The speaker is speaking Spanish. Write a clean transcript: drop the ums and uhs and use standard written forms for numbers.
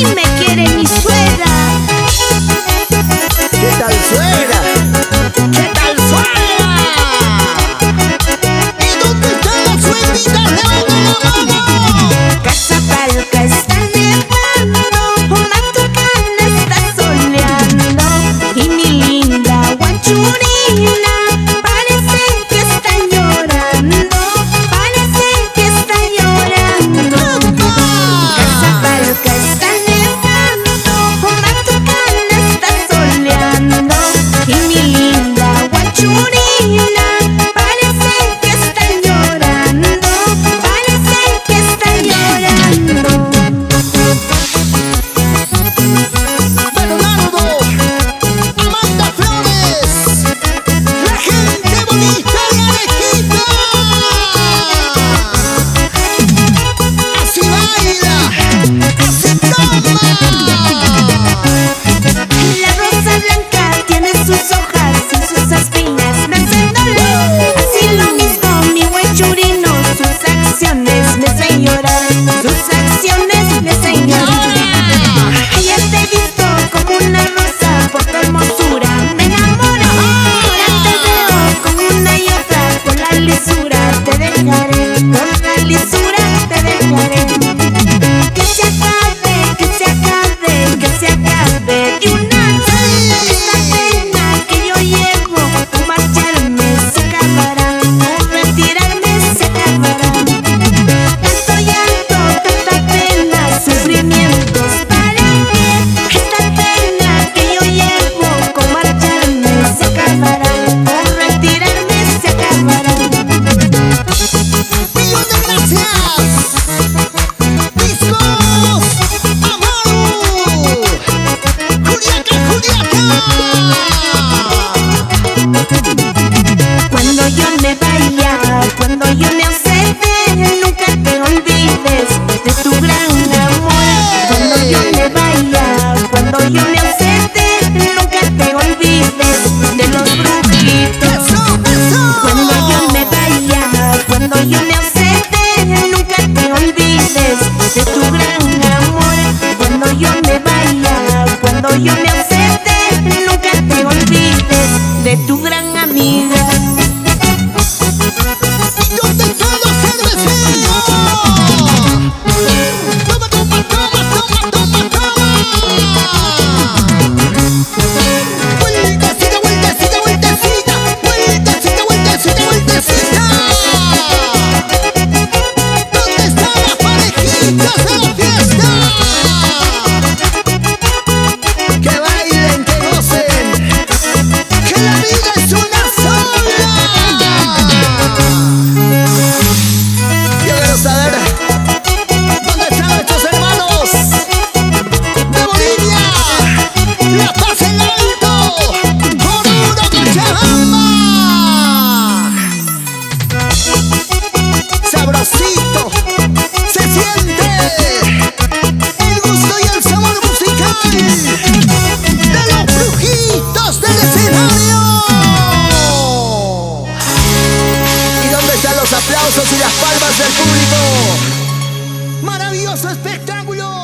Así me quiere mi suegra. ¿Qué tal, suegra? ¿Qué tal, suegra? ¿Y dónde están las suegritas? ¡Levanten la mano! Cachapalca está nevando, Matucana está soleando, y mi linda guachurina parece que está llorando, parece que está llorando. Cachapalca está nevando, Matucana está soleando, y mi linda guachurina parece que está llorando, parece que está llorando. Bernardo, Amanda Flores, la gente bonita de Arequipa. Así baila, así toma. La rosa blanca tiene sus hojas y sus espinas me hacen doler. Así lo mismo mi guachurino, sus acciones me hacen llorar, sus acciones me hacen llorar. Ayer te he visto como una rosa, por tu hermosura me enamoro. Ahora te veo con una y otra, con la lisura te dejaré, con la lisura te dejaré. Que se acabe, que se acabe, que se acabe de una vez esta pena que yo llevo. Con marcharme se acabará, con retirarme se acabará. Tanto llanto, tanta pena, sufrimientos, ¿para qué? Esta pena que yo llevo, con marcharme se acabará, con retirarme se acabará. ¡Millón de gracias! ¡Discos Amaru! ¡Juliaca, Juliaca! Cuando yo me vaya, cuando yo me ausente, nunca te olvides de tu gran amor. Cuando yo me vaya, cuando yo me ausente, nunca te olvides de los brujitos. ¡Eso, eso! Cuando yo me vaya, cuando yo me ausente, nunca te olvides de tu gran amor. Cuando yo me vaya, cuando yo me ausente, nunca te olvides de tu gran amiga. ¿Y dónde están los cerveceros? ¡Toma, toma, toma, toma, toma, toma! ¡Vueltecita, vueltecita, vueltecita! ¡Vueltecita, vueltecita, vueltecita! ¿Dónde están las parejitas de la fiesta? ¡Que bailen, que gocen! ¡Que la vida es una sola! Yo quiero saber dónde están nuestros hermanos de Bolivia, La Paz en Alto, Oruro, Cochabamba. Sabrosito, se siente el gusto y el sabor musical de los brujitos del escenario. ¿Y dónde están los aplausos y las palmas del público? ¡Maravilloso espectáculo!